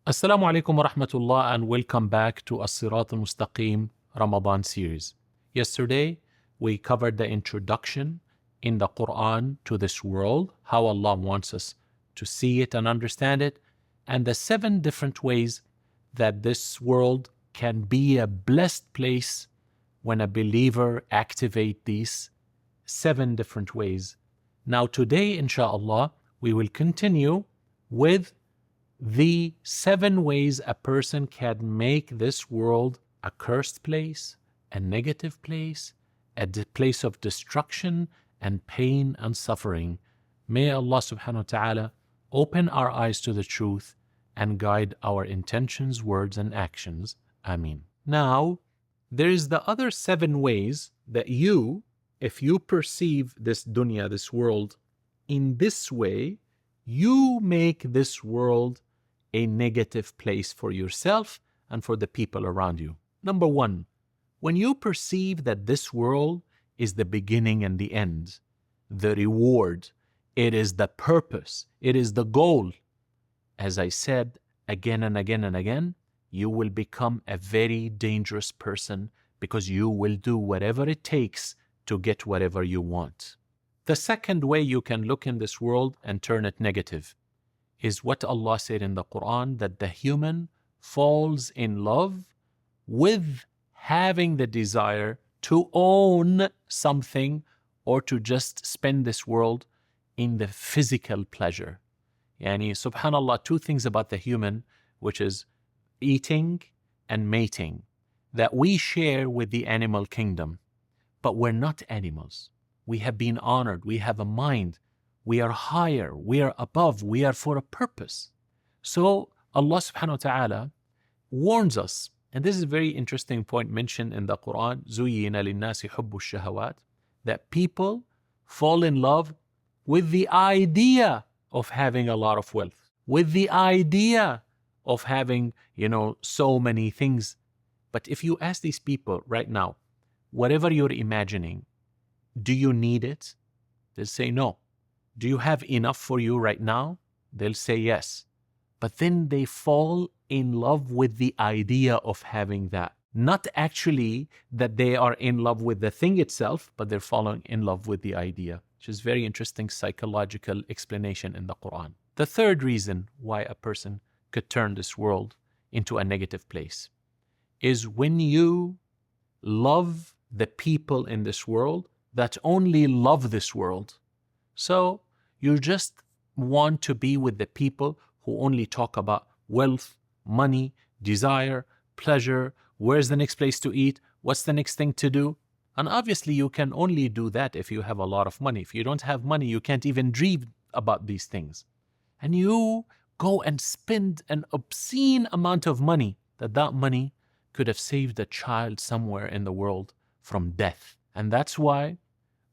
Assalamu alaikum wa rahmatullah and welcome back to Al-Sirat Al-Mustaqeem Ramadan series. Yesterday we covered the introduction in the Quran to this world, how Allah wants us to see it and understand it, and the 7 different ways that this world can be a blessed place when a believer activates these 7 different ways. Now today, inshallah, we will continue with the 7 ways a person can make this world a cursed place, a negative place, a place of destruction and pain and suffering. May Allah subhanahu wa ta'ala open our eyes to the truth and guide our intentions, words and actions. Ameen. Now, there is the other 7 ways that you, if you perceive this dunya, this world, in this way, you make this world a negative place for yourself and for the people around you. Number 1, when you perceive that this world is the beginning and the end, the reward, it is the purpose, it is the goal, as I said again and again and again, you will become a very dangerous person because you will do whatever it takes to get whatever you want. The second way you can look in this world and turn it negative is what Allah said in the Quran, that the human falls in love with having the desire to own something or to just spend this world in the physical pleasure. Yani, subhanallah, 2 things about the human, which is eating and mating, that we share with the animal kingdom, but we're not animals. We have been honored, we have a mind, we are higher, we are above, we are for a purpose. So Allah subhanahu wa ta'ala warns us, and this is a very interesting point mentioned in the Quran, 𝗧يِّنَ لِلنَّاسِ hereafter, that people fall in love with the idea of having a lot of wealth, with the idea of having, so many things. But if you ask these people right now, whatever you're imagining, do you need it? They'll say no. Do you have enough for you right now? They'll say yes. But then they fall in love with the idea of having that. Not actually that they are in love with the thing itself, but they're falling in love with the idea, which is very interesting psychological explanation in the Quran. The third reason why a person could turn this world into a negative place is when you love the people in this world that only love this world. So you just want to be with the people who only talk about wealth, money, desire, pleasure, where's the next place to eat, what's the next thing to do. And obviously you can only do that if you have a lot of money. If you don't have money, you can't even dream about these things. And you go and spend an obscene amount of money, that money could have saved a child somewhere in the world from death. And that's why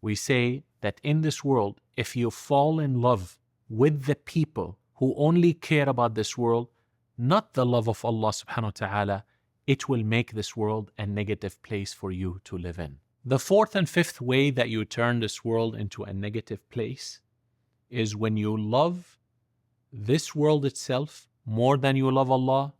we say that in this world, if you fall in love with the people who only care about this world, not the love of Allah subhanahu wa ta'ala, it will make this world a negative place for you to live in. The 4th and 5th way that you turn this world into a negative place is when you love this world itself more than you love Allah,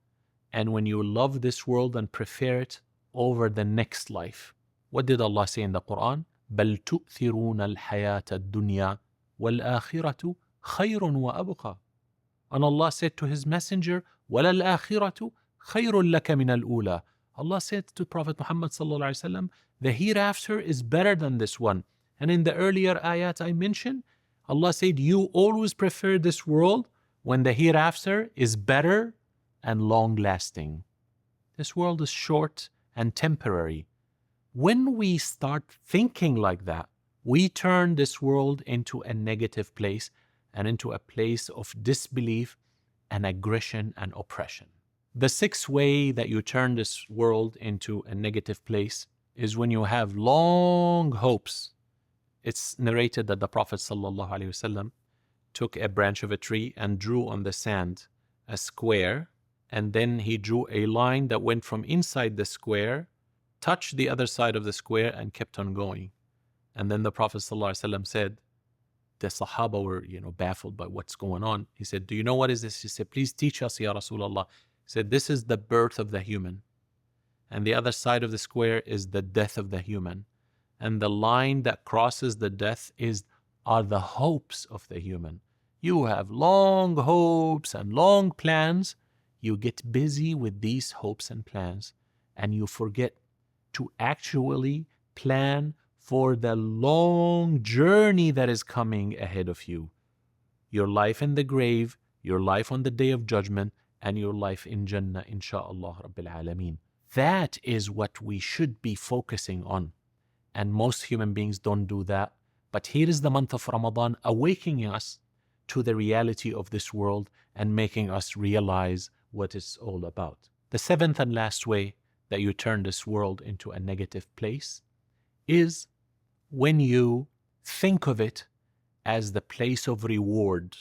and when you love this world and prefer it over the next life. What did Allah say in the Quran? بَلْ تُؤْثِرُونَ الْحَيَاةَ الدُّنْيَا وَالْآخِرَةُ خَيْرٌ وَأَبْقَى. And Allah said to His Messenger, وَلَلْآخِرَةُ خَيْرٌ لَكَ مِنَ الْأُولَى. Allah said to Prophet Muhammad sallallahu alaihi wasallam, the hereafter is better than this one. And in the earlier ayat I mentioned, Allah said, you always prefer this world when the hereafter is better and long-lasting. This world is short and temporary. When we start thinking like that, we turn this world into a negative place and into a place of disbelief and aggression and oppression. The 6th way that you turn this world into a negative place is when you have long hopes. It's narrated that the Prophet ﷺ took a branch of a tree and drew on the sand a square, and then he drew a line that went from inside the square, touched the other side of the square, and kept on going. And then the Prophet ﷺ said, the Sahaba were, baffled by what's going on. He said, do you know what is this? He said, please teach us, Ya Rasulullah. He said, this is the birth of the human. And the other side of the square is the death of the human. And the line that crosses the death are the hopes of the human. You have long hopes and long plans. You get busy with these hopes and plans, and you forget to actually plan for the long journey that is coming ahead of you. Your life in the grave, your life on the day of judgment, and your life in Jannah, insha'Allah Rabbil Alameen. That is what we should be focusing on. And most human beings don't do that. But here is the month of Ramadan awakening us to the reality of this world and making us realize what it's all about. The seventh and last way that you turn this world into a negative place is when you think of it as the place of reward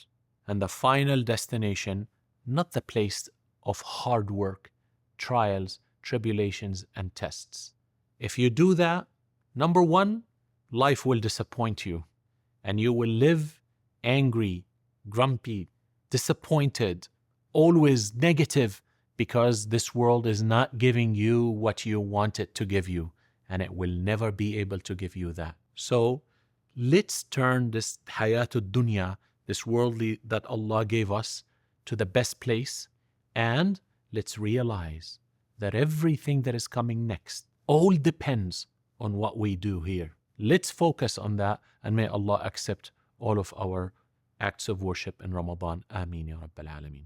and the final destination, not the place of hard work, trials, tribulations, and tests. If you do that, number one, life will disappoint you, and you will live angry, grumpy, disappointed, always negative, because this world is not giving you what you want it to give you, and it will never be able to give you that. So let's turn this hayatul dunya, this worldly that Allah gave us, to the best place, and let's realize that everything that is coming next all depends on what we do here. Let's focus on that, and may Allah accept all of our acts of worship in Ramadan. Ameen ya Rabbil Alameen.